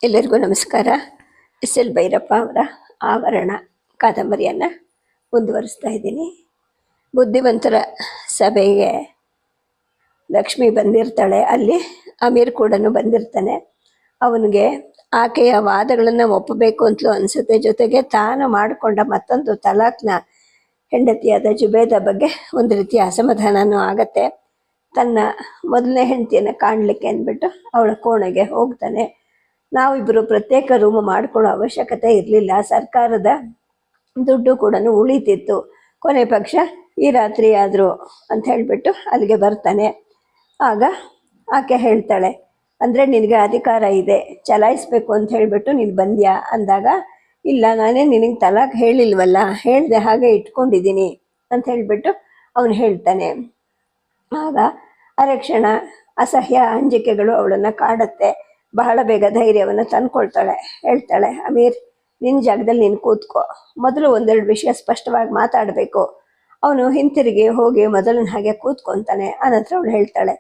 ಎಲ್ಲರಿಗೂ ನಮಸ್ಕಾರ. ಎಸ್ ಭೈರಪ್ಪ ಅವರ ಆವರಣ ಕಾದಂಬರಿಯನ್ನು ಮುಂದುವರಿಸ್ತಾ ಇದ್ದೀನಿ. ಬುದ್ಧಿವಂತರ ಸಭೆಗೆ ಲಕ್ಷ್ಮಿ ಬಂದಿರ್ತಾಳೆ. ಅಲ್ಲಿ ಅಮೀರ್ ಕೂಡ ಬಂದಿರ್ತಾನೆ. ಅವನಿಗೆ ಆಕೆಯ ವಾದಗಳನ್ನು ಒಪ್ಪಬೇಕು ಅಂತಲೂ ಅನಿಸುತ್ತೆ. ಜೊತೆಗೆ ತಾನು ಮಾಡಿಕೊಂಡ ಮತ್ತೊಂದು ತಲಾಕ್ನ ಹೆಂಡತಿಯಾದ ಜುಬೇದ ಬಗ್ಗೆ ಒಂದು ರೀತಿಯ ಅಸಮಾಧಾನವೂ ಆಗತ್ತೆ. ತನ್ನ ಮೊದಲನೇ ಹೆಂಡತಿಯನ್ನು ಕಾಣಲಿಕ್ಕೆ ಅಂದ್ಬಿಟ್ಟು ಅವಳ ಕೋಣೆಗೆ ಹೋಗ್ತಾನೆ. ನಾವಿಬ್ಬರು ಪ್ರತ್ಯೇಕ ರೂಮ್ ಮಾಡ್ಕೊಳ್ಳೋ ಅವಶ್ಯಕತೆ ಇರಲಿಲ್ಲ. ಸರ್ಕಾರದ ದುಡ್ಡು ಕೂಡ ಉಳಿತಿತ್ತು. ಕೊನೆ ಪಕ್ಷ ಈ ರಾತ್ರಿ ಆದರೂ ಅಂತ ಹೇಳಿಬಿಟ್ಟು ಅಲ್ಲಿಗೆ ಬರ್ತಾನೆ. ಆಗ ಆಕೆ ಹೇಳ್ತಾಳೆ, ಅಂದರೆ ನಿನಗೆ ಅಧಿಕಾರ ಇದೆ, ಚಲಾಯಿಸ್ಬೇಕು ಅಂತ ಹೇಳಿಬಿಟ್ಟು ನೀನು ಬಂದ್ಯಾ ಅಂದಾಗ, ಇಲ್ಲ ನಾನೇ ನಿನಗೆ ತಲಾಕ್ ಹೇಳಿಲ್ವಲ್ಲ, ಹೇಳಿದೆ ಹಾಗೆ ಇಟ್ಕೊಂಡಿದ್ದೀನಿ ಅಂತ ಹೇಳಿಬಿಟ್ಟು ಅವನು ಹೇಳ್ತಾನೆ. ಆಗ ಅರಕ್ಷಣ ಅಸಹ್ಯ ಅಂಜಿಕೆಗಳು ಅವಳನ್ನು ಕಾಡುತ್ತೆ. ಬಹಳ ಬೇಗ ಧೈರ್ಯವನ್ನು ತಂದ್ಕೊಳ್ತಾಳೆ. ಹೇಳ್ತಾಳೆ, ಅಮೀರ್ ನಿನ್ನ ಜಾಗದಲ್ಲಿ ನೀನು ಕೂತ್ಕೋ, ಮೊದಲು ಒಂದೆರಡು ವಿಷಯ ಸ್ಪಷ್ಟವಾಗಿ ಮಾತಾಡಬೇಕು. ಅವನು ಹಿಂತಿರುಗಿ ಹೋಗಿ ಮೊದಲನ ಹಾಗೆ ಕೂತ್ಕೊತಾನೆ. ಆನಂತರ ಅವಳು ಹೇಳ್ತಾಳೆ,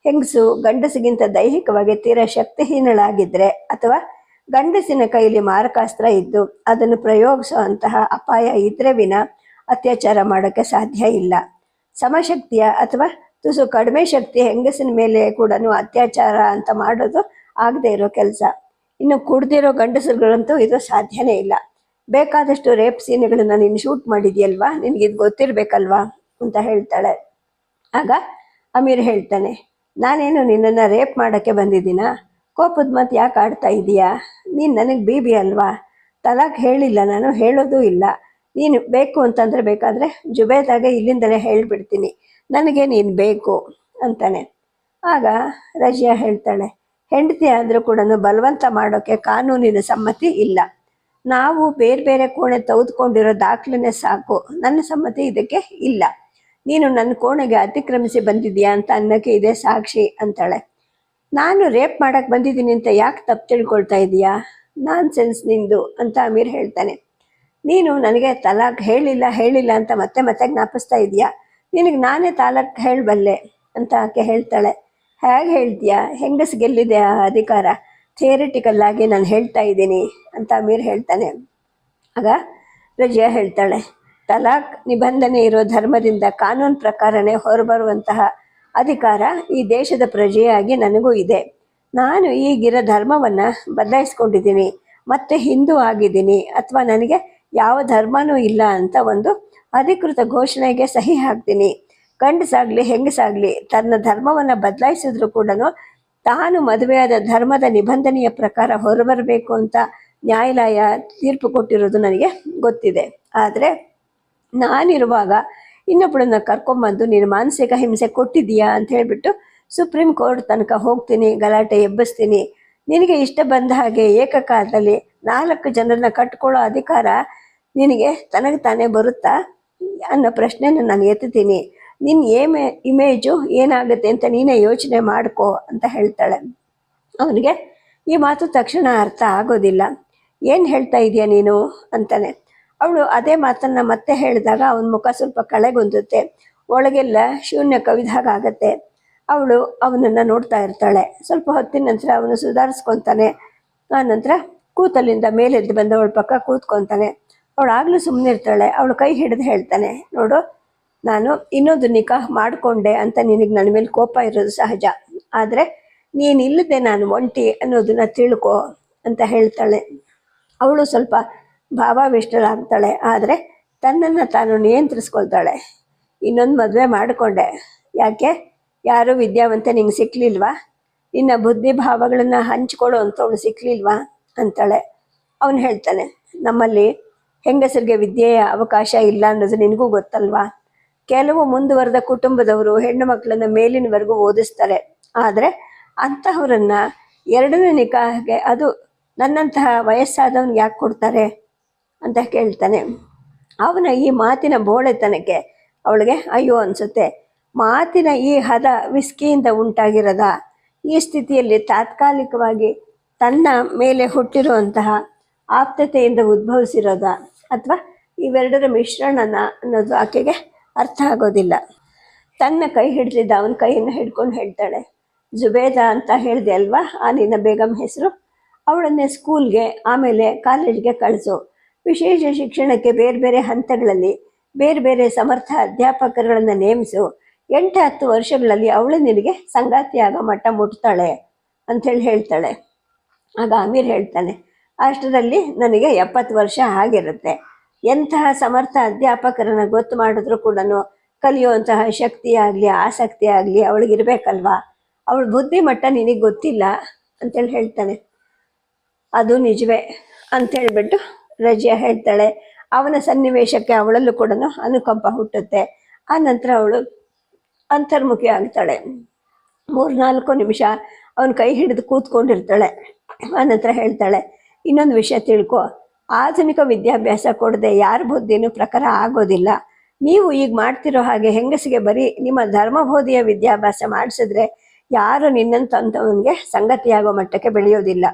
ಹೆಂಗಸು ಗಂಡಸಿಗಿಂತ ದೈಹಿಕವಾಗಿ ತೀರಾ ಶಕ್ತಿಹೀನಳಾಗಿದ್ದರೆ ಅಥವಾ ಗಂಡಸಿನ ಕೈಲಿ ಮಾರಕಾಸ್ತ್ರ ಇದ್ದು ಅದನ್ನು ಪ್ರಯೋಗಿಸೋ ಅಂತಹ ಅಪಾಯ ಇದ್ರೆ ವಿನ ಅತ್ಯಾಚಾರ ಮಾಡೋಕ್ಕೆ ಸಾಧ್ಯ ಇಲ್ಲ. ಸಮಶಕ್ತಿಯ ಅಥವಾ ತುಸು ಕಡಿಮೆ ಶಕ್ತಿ ಹೆಂಗಸಿನ ಮೇಲೆ ಕೂಡ ಅತ್ಯಾಚಾರ ಅಂತ ಮಾಡೋದು ಆಗದೆ ಇರೋ ಕೆಲಸ. ಇನ್ನು ಕುಡ್ದಿರೋ ಗಂಡಸರುಗಳಂತೂ ಇದು ಸಾಧ್ಯನೇ ಇಲ್ಲ. ಬೇಕಾದಷ್ಟು ರೇಪ್ ಸೀನ್ಗಳನ್ನು ನೀನು ಶೂಟ್ ಮಾಡಿದ್ಯಲ್ವಾ, ನಿನಗಿದು ಗೊತ್ತಿರಬೇಕಲ್ವಾ ಅಂತ ಹೇಳ್ತಾಳೆ. ಆಗ ಅಮೀರ್ ಹೇಳ್ತಾನೆ, ನಾನೇನು ನಿನ್ನನ್ನು ರೇಪ್ ಮಾಡೋಕ್ಕೆ ಬಂದಿದ್ದೀನಾ? ಕೋಪದ ಮಾತು ಯಾಕೆ ಆಡ್ತಾ ಇದೀಯಾ? ನೀನು ನನಗೆ ಬೀಬಿ ಅಲ್ವಾ? ತಲಾಕ್ ಹೇಳಿಲ್ಲ, ನಾನು ಹೇಳೋದೂ ಇಲ್ಲ. ನೀನು ಬೇಕು ಅಂತಂದರೆ ಬೇಕಾದರೆ ಜುಬೇದಾಗೆ ಇಲ್ಲಿಂದಲೇ ಹೇಳಿಬಿಡ್ತೀನಿ, ನನಗೆ ನೀನು ಬೇಕು ಅಂತಾನೆ. ಆಗ ರಜಿಯಾ ಹೇಳ್ತಾಳೆ, ಹೆಂಡತಿ ಆದರೂ ಕೂಡ ಬಲವಂತ ಮಾಡೋಕ್ಕೆ ಕಾನೂನಿನ ಸಮ್ಮತಿ ಇಲ್ಲ. ನಾವು ಬೇರೆ ಬೇರೆ ಕೋಣೆ ತೆಗೆದುಕೊಂಡಿರೋ ದಾಖಲೆನೇ ಸಾಕು, ನನ್ನ ಸಮ್ಮತಿ ಇದಕ್ಕೆ ಇಲ್ಲ. ನೀನು ನನ್ನ ಕೋಣೆಗೆ ಅತಿಕ್ರಮಿಸಿ ಬಂದಿದ್ದೀಯಾ ಅಂತ ಅನ್ನೋಕ್ಕೆ ಇದೇ ಸಾಕ್ಷಿ ಅಂತಾಳೆ. ನಾನು ರೇಪ್ ಮಾಡೋಕ್ಕೆ ಬಂದಿದ್ದೀನಿ ಅಂತ ಯಾಕೆ ತಪ್ಪು ತಿಳ್ಕೊಳ್ತಾ ಇದೀಯಾ? ನಾನ್ ಸೆನ್ಸ್ ನಿಂದು ಅಂತ ಅಮೀರ್ ಹೇಳ್ತಾನೆ. ನೀನು ನನಗೆ ತಲಾಕ್ ಹೇಳಿಲ್ಲ ಅಂತ ಮತ್ತೆ ಮತ್ತೆ ಜ್ಞಾಪಿಸ್ತಾ ಇದೀಯಾ? ನಿನಗೆ ನಾನೇ ತಲಾಕ್ ಹೇಳಬಲ್ಲೆ ಅಂತ ಆಕೆ ಹೇಳ್ತಾಳೆ. ಹೇಗೆ ಹೇಳ್ತೀಯಾ? ಹೆಂಗಸ್ಗೆಲ್ಲಿದೆ ಆ ಅಧಿಕಾರ? ಥಿಯರಿಟಿಕಲ್ ಆಗಿ ನಾನು ಹೇಳ್ತಾ ಇದ್ದೀನಿ ಅಂತ ಅಮೀರ್ ಹೇಳ್ತಾನೆ. ಆಗ ರಜಿಯಾ ಹೇಳ್ತಾಳೆ, ತಲಾಕ್ ನಿಬಂಧನೆ ಇರೋ ಧರ್ಮದಿಂದ ಕಾನೂನು ಪ್ರಕಾರನೇ ಹೊರಬರುವಂತಹ ಅಧಿಕಾರ ಈ ದೇಶದ ಪ್ರಜೆಯಾಗಿ ನನಗೂ ಇದೆ. ನಾನು ಈಗಿರೋ ಧರ್ಮವನ್ನು ಬದಲಾಯಿಸ್ಕೊಂಡಿದ್ದೀನಿ, ಮತ್ತೆ ಹಿಂದೂ ಆಗಿದ್ದೀನಿ, ಅಥವಾ ನನಗೆ ಯಾವ ಧರ್ಮನೂ ಇಲ್ಲ ಅಂತ ಒಂದು ಅಧಿಕೃತ ಘೋಷಣೆಗೆ ಸಹಿ ಹಾಕ್ತೀನಿ. ಗಂಡಸಾಗಲಿ ಹೆಂಗಸಾಗಲಿ ತನ್ನ ಧರ್ಮವನ್ನು ಬದಲಾಯಿಸಿದ್ರು ಕೂಡ ತಾನು ಮದುವೆಯಾದ ಧರ್ಮದ ನಿಬಂಧನೆಯ ಪ್ರಕಾರ ಹೊರಬರಬೇಕು ಅಂತ ನ್ಯಾಯಾಲಯ ತೀರ್ಪು ಕೊಟ್ಟಿರೋದು ನನಗೆ ಗೊತ್ತಿದೆ. ಆದರೆ ನಾನಿರುವಾಗ ಇನ್ನೊಬ್ಬಳನ್ನ ಕರ್ಕೊಂಬಂದು ನೀನು ಮಾನಸಿಕ ಹಿಂಸೆ ಕೊಟ್ಟಿದ್ದೀಯಾ ಅಂತ ಹೇಳಿಬಿಟ್ಟು ಸುಪ್ರೀಂ ಕೋರ್ಟ್ ತನಕ ಹೋಗ್ತೀನಿ, ಗಲಾಟೆ ಎಬ್ಬಿಸ್ತೀನಿ. ನಿನಗೆ ಇಷ್ಟ ಬಂದ ಹಾಗೆ ಏಕಕಾಲದಲ್ಲಿ 4 ಜನರನ್ನ ಕಟ್ಕೊಳ್ಳೋ ಅಧಿಕಾರ ನಿನಗೆ ತನಗೆ ತಾನೇ ಬರುತ್ತಾ ಅನ್ನೋ ಪ್ರಶ್ನೆಯನ್ನು ನಾನು ಎತ್ತೀನಿ. ನಿನ್ನ ಇಮೇಜು ಏನಾಗುತ್ತೆ ಅಂತ ನೀನೇ ಯೋಚನೆ ಮಾಡ್ಕೋ ಅಂತ ಹೇಳ್ತಾಳೆ. ಅವನಿಗೆ ಈ ಮಾತು ತಕ್ಷಣ ಅರ್ಥ ಆಗೋದಿಲ್ಲ. ಏನು ಹೇಳ್ತಾ ಇದೆಯಾ ನೀನು ಅಂತಾನೆ. ಅವಳು ಅದೇ ಮಾತನ್ನು ಮತ್ತೆ ಹೇಳಿದಾಗ ಅವನ ಮುಖ ಸ್ವಲ್ಪ ಕಳೆಗುಂದುತ್ತೆ, ಒಳಗೆಲ್ಲ ಶೂನ್ಯ ಕವಿದಾಗ ಆಗತ್ತೆ. ಅವಳು ಅವನನ್ನು ನೋಡ್ತಾ ಇರ್ತಾಳೆ. ಸ್ವಲ್ಪ ಹೊತ್ತಿನ ನಂತರ ಅವನು ಸುಧಾರಿಸ್ಕೊತಾನೆ. ಆ ನಂತರ ಕೂತಲ್ಲಿಂದ ಮೇಲೆದ್ದು ಬಂದು ಅವಳ ಪಕ್ಕ ಕೂತ್ಕೊತಾನೆ. ಅವಳಾಗಲೂ ಸುಮ್ಮನೆ ಇರ್ತಾಳೆ. ಅವಳು ಕೈ ಹಿಡಿದು ಹೇಳ್ತಾನೆ, ನೋಡು ನಾನು ಇನ್ನೊಂದು ನಿಕಾಹ್ ಮಾಡಿಕೊಂಡೆ ಅಂತ ನಿನಗೆ ನನ್ನ ಮೇಲೆ ಕೋಪ ಇರೋದು ಸಹಜ, ಆದರೆ ನೀನಿಲ್ಲದೆ ನಾನು ಒಂಟಿ ಅನ್ನೋದನ್ನ ತಿಳ್ಕೊ ಅಂತ ಹೇಳ್ತಾಳೆ. ಅವಳು ಸ್ವಲ್ಪ ಭಾವಾವಿಷ್ಟರಾಗ್ತಾಳೆ, ಆದರೆ ತನ್ನನ್ನು ತಾನು ನಿಯಂತ್ರಿಸ್ಕೊಳ್ತಾಳೆ. ಇನ್ನೊಂದು ಮದುವೆ ಮಾಡಿಕೊಂಡೆ, ಯಾಕೆ? ಯಾರೂ ವಿದ್ಯಾವಂತೆ ನಿಂಗೆ ಸಿಕ್ಕಲಿಲ್ವಾ? ನಿನ್ನ ಬುದ್ಧಿ ಭಾವಗಳನ್ನು ಹಂಚ್ಕೊಳ್ಳೋ ಅಂಥವಳು ಸಿಕ್ಕಲಿಲ್ವಾ ಅಂತಾಳೆ. ಅವನು ಹೇಳ್ತಾನೆ, ನಮ್ಮಲ್ಲಿ ಹೆಂಗಸರಿಗೆ ವಿದ್ಯೆಯ ಅವಕಾಶ ಇಲ್ಲ ಅನ್ನೋದು ನಿನಗೂ ಗೊತ್ತಲ್ವಾ? ಕೆಲವು ಮುಂದುವರೆದ ಕುಟುಂಬದವರು ಹೆಣ್ಣು ಮಕ್ಕಳನ್ನು ಮೇಲಿನವರೆಗೂ ಓದಿಸ್ತಾರೆ, ಆದರೆ ಅಂತಹವರನ್ನ 2ನೇ ನಿಕಾಹಗೆ, ಅದು ನನ್ನಂತಹ ವಯಸ್ಸಾದವನಿಗೆ ಯಾಕೆ ಕೊಡ್ತಾರೆ ಅಂತ ಕೇಳ್ತಾನೆ. ಅವನ ಈ ಮಾತಿನ ಬೋಳೆತನಕ್ಕೆ ಅವಳಿಗೆ ಅಯ್ಯೋ ಅನಿಸುತ್ತೆ. ಮಾತಿನ ಈ ಹದ ವಿಸ್ಕಿಯಿಂದ ಉಂಟಾಗಿರದ ಈ ಸ್ಥಿತಿಯಲ್ಲಿ ತಾತ್ಕಾಲಿಕವಾಗಿ ತನ್ನ ಮೇಲೆ ಹುಟ್ಟಿರುವಂತಹ ಆಪ್ತತೆಯಿಂದ ಉದ್ಭವಿಸಿರೋದ ಅಥವಾ ಇವೆರಡರ ಮಿಶ್ರಣನ ಅನ್ನೋದು ಆಕೆಗೆ ಅರ್ಥ ಆಗೋದಿಲ್ಲ. ತನ್ನ ಕೈ ಹಿಡಿದಿದ್ದ ಅವನ ಕೈಯನ್ನು ಹಿಡ್ಕೊಂಡು ಹೇಳ್ತಾಳೆ, ಜುಬೇದಾ ಅಂತ ಹೇಳಿದೆ ಅಲ್ವಾ ಆ ನಿನ್ನ ಬೇಗಂ ಹೆಸರು? ಅವಳನ್ನೇ ಸ್ಕೂಲ್ಗೆ ಆಮೇಲೆ ಕಾಲೇಜ್ಗೆ ಕಳಿಸು. ವಿಶೇಷ ಶಿಕ್ಷಣಕ್ಕೆ ಬೇರೆ ಬೇರೆ ಹಂತಗಳಲ್ಲಿ ಬೇರೆ ಬೇರೆ ಸಮರ್ಥ ಅಧ್ಯಾಪಕರುಗಳನ್ನು ನೇಮಿಸು. 8-10 ವರ್ಷಗಳಲ್ಲಿ ಅವಳು ನಿನಗೆ ಸಂಗಾತಿಯಾಗ ಮಟ್ಟ ಮುಟ್ತಾಳೆ ಅಂಥೇಳಿ ಹೇಳ್ತಾಳೆ. ಆಗ ಅಮೀರ್ ಹೇಳ್ತಾನೆ, ಅಷ್ಟರಲ್ಲಿ ನನಗೆ 70 ವರ್ಷ ಆಗಿರುತ್ತೆ. ಎಂತಹ ಸಮರ್ಥ ಅಧ್ಯಾಪಕರನ್ನು ಗೊತ್ತು ಮಾಡಿದ್ರು ಕೂಡ ಕಲಿಯುವಂತಹ ಶಕ್ತಿ ಆಗಲಿ ಆಸಕ್ತಿ ಆಗಲಿ ಅವಳಿಗಿರ್ಬೇಕಲ್ವಾ, ಅವಳ ಬುದ್ಧಿ ಮಟ್ಟ ನಿನಗೆ ಗೊತ್ತಿಲ್ಲ ಅಂತೇಳಿ ಹೇಳ್ತಾನೆ. ಅದು ನಿಜವೇ ಅಂತೇಳ್ಬಿಟ್ಟು ರಜಿಯಾ ಹೇಳ್ತಾಳೆ. ಅವನ ಸನ್ನಿವೇಶಕ್ಕೆ ಅವಳಲ್ಲೂ ಕೂಡ ಅನುಕಂಪ ಹುಟ್ಟುತ್ತೆ. ಆ ನಂತರ ಅವಳು ಅಂತರ್ಮುಖಿ ಆಗ್ತಾಳೆ. 3-4 ನಿಮಿಷ ಅವನ ಕೈ ಹಿಡಿದು ಕೂತ್ಕೊಂಡಿರ್ತಾಳೆ. ಆನಂತರ ಹೇಳ್ತಾಳೆ, ಇನ್ನೊಂದು ವಿಷಯ ತಿಳ್ಕೊ, ಆಧುನಿಕ ವಿದ್ಯಾಭ್ಯಾಸ ಕೊಡದೆ ಯಾರ ಬುದ್ಧಿನೂ ಪ್ರಖರ ಆಗೋದಿಲ್ಲ. ನೀವು ಈಗ ಮಾಡ್ತಿರೋ ಹಾಗೆ ಹೆಂಗಸಿಗೆ ಬರೀ ನಿಮ್ಮ ಧರ್ಮಬೋಧಿಯ ವಿದ್ಯಾಭ್ಯಾಸ ಮಾಡಿಸಿದ್ರೆ ಯಾರು ನಿನ್ನಂತವನಿಗೆ ಸಂಗತಿಯಾಗೋ ಮಟ್ಟಕ್ಕೆ ಬೆಳೆಯೋದಿಲ್ಲ.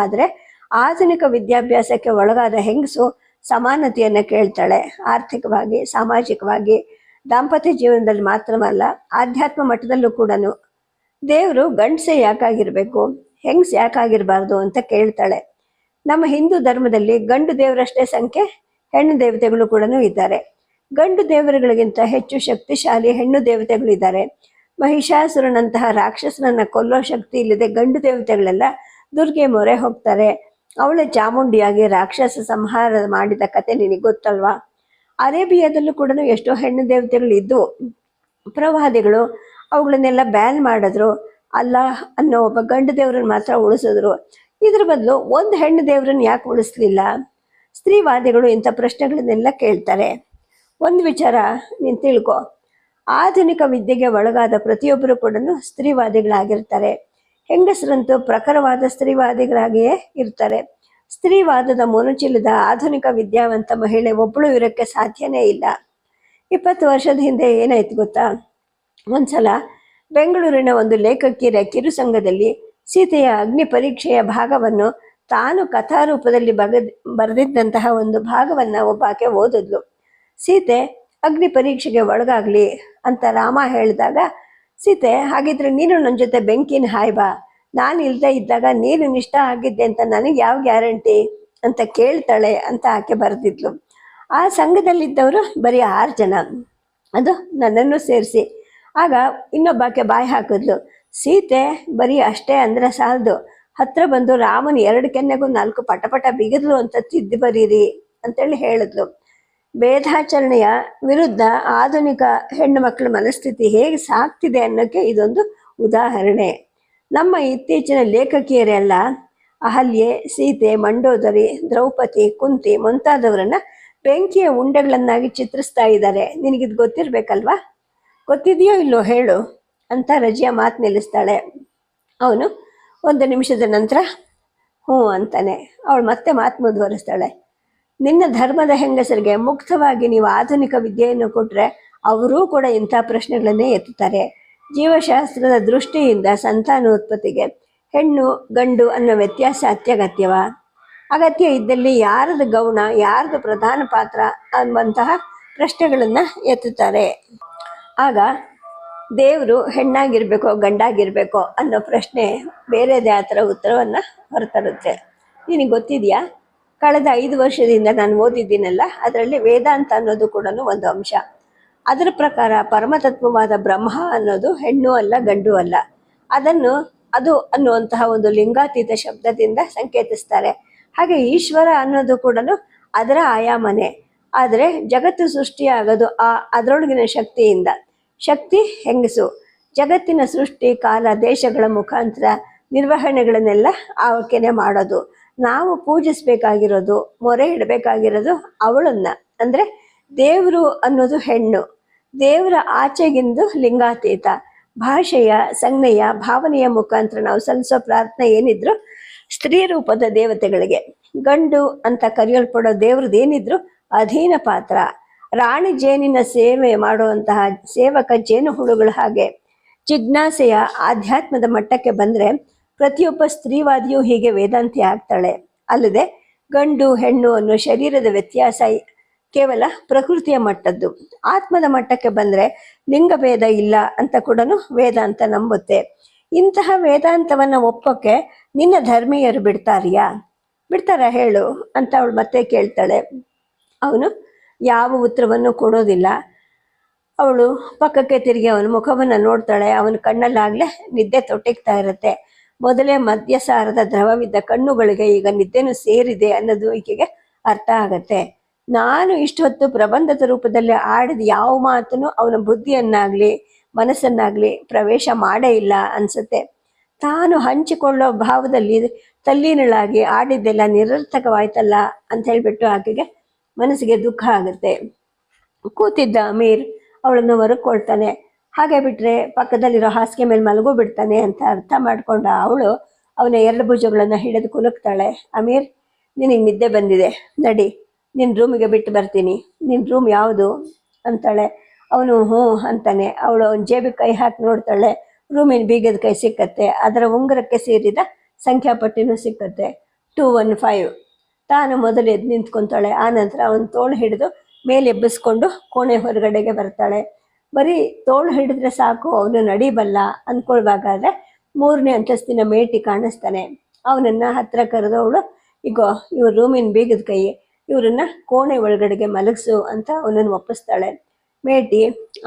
ಆದರೆ ಆಧುನಿಕ ವಿದ್ಯಾಭ್ಯಾಸಕ್ಕೆ ಒಳಗಾದ ಹೆಂಗಸು ಸಮಾನತೆಯನ್ನು ಕೇಳ್ತಾಳೆ. ಆರ್ಥಿಕವಾಗಿ, ಸಾಮಾಜಿಕವಾಗಿ, ದಾಂಪತ್ಯ ಜೀವನದಲ್ಲಿ ಮಾತ್ರವಲ್ಲ, ಆಧ್ಯಾತ್ಮ ಮಟ್ಟದಲ್ಲೂ ಕೂಡ ದೇವರು ಗಂಡಸೆ ಯಾಕಾಗಿರ್ಬೇಕು, ಹೆಂಗಸು ಯಾಕಾಗಿರಬಾರ್ದು ಅಂತ ಕೇಳ್ತಾಳೆ. ನಮ್ಮ ಹಿಂದೂ ಧರ್ಮದಲ್ಲಿ ಗಂಡು ದೇವರಷ್ಟೇ ಸಂಖ್ಯೆ ಹೆಣ್ಣು ದೇವತೆಗಳು ಕೂಡ ಇದ್ದಾರೆ. ಗಂಡು ದೇವರುಗಳಿಗಿಂತ ಹೆಚ್ಚು ಶಕ್ತಿಶಾಲಿ ಹೆಣ್ಣು ದೇವತೆಗಳಿದ್ದಾರೆ. ಮಹಿಷಾಸುರನಂತಹ ರಾಕ್ಷಸನನ್ನ ಕೊಲ್ಲೋ ಶಕ್ತಿ ಇಲ್ಲದೆ ಗಂಡು ದೇವತೆಗಳೆಲ್ಲ ದುರ್ಗೆ ಮೊರೆ ಹೋಗ್ತಾರೆ. ಅವಳ ಚಾಮುಂಡಿಯಾಗಿ ರಾಕ್ಷಸ ಸಂಹಾರ ಮಾಡಿದ ಕತೆ ನಿನಗೆ ಗೊತ್ತಲ್ವಾ. ಅರೇಬಿಯಾದಲ್ಲೂ ಕೂಡ ಎಷ್ಟೋ ಹೆಣ್ಣು ದೇವತೆಗಳು ಇದ್ದು ಪ್ರವಾದಿಗಳು ಅವುಗಳನ್ನೆಲ್ಲ ಬ್ಯಾನ್ ಮಾಡಿದ್ರು. ಅಲ್ಲಾಹ್ ಅನ್ನೋ ಒಬ್ಬ ಗಂಡು ದೇವ್ರನ್ನ ಮಾತ್ರ ಉಳಿಸಿದ್ರು. ಇದ್ರ ಬದಲು ಒಂದು ಹೆಣ್ಣು ದೇವ್ರನ್ನ ಯಾಕೆ ಉಳಿಸ್ಲಿಲ್ಲ? ಸ್ತ್ರೀವಾದಿಗಳು ಇಂಥ ಪ್ರಶ್ನೆಗಳನ್ನೆಲ್ಲ ಕೇಳ್ತಾರೆ. ಒಂದು ವಿಚಾರ ನೀನು ತಿಳ್ಕೊ, ಆಧುನಿಕ ವಿದ್ಯೆಗೆ ಒಳಗಾದ ಪ್ರತಿಯೊಬ್ಬರು ಕೂಡ ಸ್ತ್ರೀವಾದಿಗಳಾಗಿರ್ತಾರೆ. ಹೆಂಗಸರಂತೂ ಪ್ರಖರವಾದ ಸ್ತ್ರೀವಾದಿಗಳಾಗಿಯೇ ಇರ್ತಾರೆ. ಸ್ತ್ರೀವಾದದ ಮೊನಚಿಲ್ಲದ ಆಧುನಿಕ ವಿದ್ಯಾವಂತ ಮಹಿಳೆ ಒಬ್ಬಳು ಇರೋಕ್ಕೆ ಸಾಧ್ಯನೇ ಇಲ್ಲ. 20 ವರ್ಷದ ಹಿಂದೆ ಏನಾಯ್ತು ಗೊತ್ತಾ? ಒಂದ್ಸಲ ಬೆಂಗಳೂರಿನ ಒಂದು ಲೇಖಕಿಯರ ಕಿರುಸಂಘದಲ್ಲಿ ಸೀತೆಯ ಅಗ್ನಿ ಪರೀಕ್ಷೆಯ ಭಾಗವನ್ನು ತಾನು ಕಥಾರೂಪದಲ್ಲಿ ಬರೆದಿದ್ದಂತಹ ಒಂದು ಭಾಗವನ್ನು ಒಬ್ಬಾಕೆ ಓದಿದ್ಲು. ಸೀತೆ ಅಗ್ನಿ ಪರೀಕ್ಷೆಗೆ ಒಳಗಾಗ್ಲಿ ಅಂತ ರಾಮ ಹೇಳಿದಾಗ, ಸೀತೆ ಹಾಗಿದ್ರೆ ನೀನು ನನ್ನ ಜೊತೆ ಬೆಂಕಿನ ಹಾಯ್ ಬಾ, ನಾನು ಇಲ್ಲದೆ ಇದ್ದಾಗ ನೀನು ನಿಷ್ಠ ಆಗಿದ್ದೆ ಅಂತ ನನಗೆ ಯಾವ ಗ್ಯಾರಂಟಿ ಅಂತ ಕೇಳ್ತಾಳೆ ಅಂತ ಆಕೆ ಬರೆದಿದ್ಲು. ಆ ಸಂಘದಲ್ಲಿದ್ದವರು ಬರೀ 6 ಜನ, ಅದು ನನ್ನನ್ನು ಸೇರಿಸಿ. ಆಗ ಇನ್ನೊಬ್ಬಾಕೆ ಬಾಯಿ ಹಾಕಿದ್ಲು, ಸೀತೆ ಬರೀ ಅಷ್ಟೇ ಅಂದ್ರೆ ಸಾಲದು, ಹತ್ರ ಬಂದು ರಾಮನ 2 ಕೆನ್ನೆಗೂ 4 ಪಟಪಟ ಬಿಗಿದ್ಲು ಅಂತ ತಿದ್ದಿ ಬರೀರಿ ಅಂತೇಳಿ ಹೇಳಿದ್ಲು. ಭೇದಾಚರಣೆಯ ವಿರುದ್ಧ ಆಧುನಿಕ ಹೆಣ್ಣು ಮಕ್ಕಳ ಮನಸ್ಥಿತಿ ಹೇಗೆ ಸಾಕ್ತಿದೆ ಅನ್ನೋಕ್ಕೆ ಇದೊಂದು ಉದಾಹರಣೆ. ನಮ್ಮ ಇತ್ತೀಚಿನ ಲೇಖಕಿಯರೆಲ್ಲ ಅಹಲ್ಯೆ, ಸೀತೆ, ಮಂಡೋದರಿ, ದ್ರೌಪದಿ, ಕುಂತಿ ಮುಂತಾದವರನ್ನ ಬೆಂಕಿಯ ಉಂಡೆಗಳನ್ನಾಗಿ ಚಿತ್ರಿಸ್ತಾ ಇದ್ದಾರೆ. ನಿನಗಿದು ಗೊತ್ತಿರ್ಬೇಕಲ್ವಾ? ಗೊತ್ತಿದೆಯೋ ಇಲ್ಲೋ ಹೇಳು ಅಂತ ರಜಿಯಾ ಮಾತು ನಿಲ್ಲಿಸ್ತಾಳೆ. ಅವನು 1 ನಿಮಿಷದ ನಂತರ ಹ್ಞೂ ಅಂತಾನೆ. ಅವಳು ಮತ್ತೆ ಮಾತು ಮುಂದುವರಿಸ್ತಾಳೆ. ನಿನ್ನ ಧರ್ಮದ ಹೆಂಗಸರಿಗೆ ಮುಕ್ತವಾಗಿ ನೀವು ಆಧುನಿಕ ವಿದ್ಯೆಯನ್ನು ಕೊಟ್ಟರೆ ಅವರೂ ಕೂಡ ಇಂಥ ಪ್ರಶ್ನೆಗಳನ್ನೇ ಎತ್ತುತ್ತಾರೆ. ಜೀವಶಾಸ್ತ್ರದ ದೃಷ್ಟಿಯಿಂದ ಸಂತಾನೋತ್ಪತ್ತಿಗೆ ಹೆಣ್ಣು ಗಂಡು ಅನ್ನೋ ವ್ಯತ್ಯಾಸ ಅತ್ಯಗತ್ಯವಾ? ಅಗತ್ಯ ಇದ್ದಲ್ಲಿ ಯಾರದು ಗೌಣ, ಯಾರದು ಪ್ರಧಾನ ಪಾತ್ರ ಅನ್ನುವಂತಹ ಪ್ರಶ್ನೆಗಳನ್ನು ಎತ್ತುತ್ತಾರೆ. ಆಗ ದೇವರು ಹೆಣ್ಣಾಗಿರ್ಬೇಕೋ ಗಂಡಾಗಿರ್ಬೇಕೋ ಅನ್ನೋ ಪ್ರಶ್ನೆ ಬೇರೆದೇ ಆ ಥರ ಉತ್ತರವನ್ನು ಹೊರತರುತ್ತೆ. ನಿನಗೆ ಗೊತ್ತಿದೆಯಾ, ಕಳೆದ 5 ವರ್ಷದಿಂದ ನಾನು ಓದಿದ್ದೀನಲ್ಲ, ಅದರಲ್ಲಿ ವೇದಾಂತ ಅನ್ನೋದು ಕೂಡ ಒಂದು ಅಂಶ. ಅದರ ಪ್ರಕಾರ ಪರಮತತ್ವವಾದ ಬ್ರಹ್ಮ ಅನ್ನೋದು ಹೆಣ್ಣು ಅಲ್ಲ ಗಂಡು ಅಲ್ಲ. ಅದು ಅನ್ನುವಂತಹ ಒಂದು ಲಿಂಗಾತೀತ ಶಬ್ದದಿಂದ ಸಂಕೇತಿಸ್ತಾರೆ. ಹಾಗೆ ಈಶ್ವರ ಅನ್ನೋದು ಕೂಡ ಅದರ ಆಯಾಮನೆ. ಆದರೆ ಜಗತ್ತು ಸೃಷ್ಟಿಯಾಗೋದು ಅದರೊಳಗಿನ ಶಕ್ತಿಯಿಂದ. ಶಕ್ತಿ ಹೆಂಗಸು. ಜಗತ್ತಿನ ಸೃಷ್ಟಿ, ಕಾಲ, ದೇಶಗಳ ಮುಖಾಂತರ ನಿರ್ವಹಣೆಗಳನ್ನೆಲ್ಲ ಆಕೆನೆ ಮಾಡೋದು. ನಾವು ಪೂಜಿಸಬೇಕಾಗಿರೋದು, ಮೊರೆ ಇಡಬೇಕಾಗಿರೋದು ಅವಳನ್ನ. ಅಂದರೆ ದೇವರು ಅನ್ನೋದು ಹೆಣ್ಣು, ದೇವರ ಆಚೆಗಿಂದು ಲಿಂಗಾತೀತ. ಭಾಷೆಯ, ಸಂಜ್ಞೆಯ, ಭಾವನೆಯ ಮುಖಾಂತರ ನಾವು ಸಲ್ಲಿಸೋ ಪ್ರಾರ್ಥನೆ ಏನಿದ್ರು ಸ್ತ್ರೀ ರೂಪದ ದೇವತೆಗಳಿಗೆ. ಗಂಡು ಅಂತ ಕರೆಯಲ್ಪಡೋ ದೇವ್ರದ್ದು ಏನಿದ್ರು ಅಧೀನ ಪಾತ್ರ. ರಾಣಿ ಜೇನಿನ ಸೇವೆ ಮಾಡುವಂತಹ ಸೇವಕ ಜೇನು ಹುಳುಗಳ ಹಾಗೆ. ಜಿಜ್ಞಾಸೆಯ ಆಧ್ಯಾತ್ಮದ ಮಟ್ಟಕ್ಕೆ ಬಂದರೆ ಪ್ರತಿಯೊಬ್ಬ ಸ್ತ್ರೀವಾದಿಯೂ ಹೀಗೆ ವೇದಾಂತಿ ಆಗ್ತಾಳೆ. ಅಲ್ಲದೆ ಗಂಡು ಹೆಣ್ಣು ಅನ್ನೋ ಶರೀರದ ವ್ಯತ್ಯಾಸ ಕೇವಲ ಪ್ರಕೃತಿಯ ಮಟ್ಟದ್ದು. ಆತ್ಮದ ಮಟ್ಟಕ್ಕೆ ಬಂದರೆ ಲಿಂಗಭೇದ ಇಲ್ಲ ಅಂತ ಕೂಡ ವೇದಾಂತ ನಂಬುತ್ತೆ. ಇಂತಹ ವೇದಾಂತವನ್ನು ಒಪ್ಪೋಕ್ಕೆ ನಿನ್ನ ಧರ್ಮೀಯರು ಬಿಡ್ತಾರ ಹೇಳು ಅಂತ ಅವಳು ಮತ್ತೆ ಕೇಳ್ತಾಳೆ. ಅವನು ಯಾವ ಉತ್ತರವನ್ನು ಕೊಡೋದಿಲ್ಲ. ಅವಳು ಪಕ್ಕಕ್ಕೆ ತಿರುಗಿ ಅವನ ಮುಖವನ್ನು ನೋಡ್ತಾಳೆ. ಅವನ ಕಣ್ಣಲ್ಲಾಗಲೇ ನಿದ್ದೆ ತೊಟ್ಟಿಗ್ತಾ ಇರುತ್ತೆ. ಮೊದಲೇ ಮದ್ಯಸಾರದ ದ್ರವವಿದ್ದ ಕಣ್ಣುಗಳಿಗೆ ಈಗ ನಿದ್ದೆನೂ ಸೇರಿದೆ ಅನ್ನೋದು ಈಕೆಗೆ ಅರ್ಥ ಆಗತ್ತೆ. ನಾನು ಇಷ್ಟೊತ್ತು ಪ್ರಬಂಧದ ರೂಪದಲ್ಲಿ ಆಡಿದ ಯಾವ ಮಾತನ್ನು ಅವನ ಬುದ್ಧಿಯನ್ನಾಗ್ಲಿ ಮನಸ್ಸನ್ನಾಗ್ಲಿ ಪ್ರವೇಶ ಮಾಡೇ ಇಲ್ಲ ಅನ್ಸುತ್ತೆ. ತಾನು ಹಂಚಿಕೊಳ್ಳೋ ಭಾವದಲ್ಲಿ ತಲ್ಲೀನಳಾಗಿ ಆಡಿದ್ದೆಲ್ಲ ನಿರರ್ಥಕವಾಯ್ತಲ್ಲ ಅಂತ ಹೇಳ್ಬಿಟ್ಟು ಆಕೆಗೆ ಮನಸ್ಸಿಗೆ ದುಃಖ ಆಗುತ್ತೆ. ಕೂತಿದ್ದ ಅಮೀರ್ ಅವಳನ್ನು ಹೊರಕೊಳ್ತಾನೆ. ಹಾಗೆ ಬಿಟ್ರೆ ಪಕ್ಕದಲ್ಲಿರೋ ಹಾಸಿಗೆ ಮೇಲೆ ಮಲಗೋ ಬಿಡ್ತಾನೆ ಅಂತ ಅರ್ಥ ಮಾಡ್ಕೊಂಡ ಅವಳು ಅವನ ಎರಡು ಭುಜಗಳನ್ನು ಹಿಡಿದು ಕುಲುಕ್ತಾಳೆ. ಅಮೀರ್, ನಿನಗೆ ನಿದ್ದೆ ಬಂದಿದೆ, ನಡಿ ನಿನ್ನ ರೂಮಿಗೆ ಬಿಟ್ಟು ಬರ್ತೀನಿ. ನಿನ್ನ ರೂಮ್ ಯಾವುದು ಅಂತಾಳೆ. ಅವನು ಹ್ಞೂ ಅಂತಾನೆ. ಅವಳು ಅವನ ಜೇಬಿಗೆ ಕೈ ಹಾಕಿ ನೋಡ್ತಾಳೆ. ರೂಮಿನ ಬೀಗದ ಕೈ ಸಿಕ್ಕತ್ತೆ. ಅದರ ಉಂಗುರಕ್ಕೆ ಸೇರಿದ ಸಂಖ್ಯಾಪಟ್ಟಿನೂ ಸಿಕ್ಕತ್ತೆ, 215. ತಾನು ಮೊದಲು ಎದ್ದು ನಿಂತ್ಕೊತಾಳೆ. ಆನಂತರ ಅವನ ತೋಳು ಹಿಡಿದು ಮೇಲೆ ಎಬ್ಬಿಸ್ಕೊಂಡು ಕೋಣೆ ಹೊರಗಡೆಗೆ ಬರ್ತಾಳೆ. ಬರೀ ತೋಳು ಹಿಡಿದ್ರೆ ಸಾಕು ಅವನು ನಡಿಬಲ್ಲ ಅಂದ್ಕೊಳ್ಬೇಕಾದ್ರೆ 3ನೇ ಅಂತಸ್ತಿನ ಮೇಟಿ ಕಾಣಿಸ್ತಾನೆ. ಅವನನ್ನು ಹತ್ರ ಕರೆದವಳು, ಈಗ ಇವ್ರ ರೂಮಿನ ಬೀಗದ ಕೈ, ಇವ್ರನ್ನ ಕೋಣೆ ಒಳಗಡೆಗೆ ಮಲಗಿಸು ಅಂತ ಅವನನ್ನು ಒಪ್ಪಿಸ್ತಾಳೆ. ಮೇಟಿ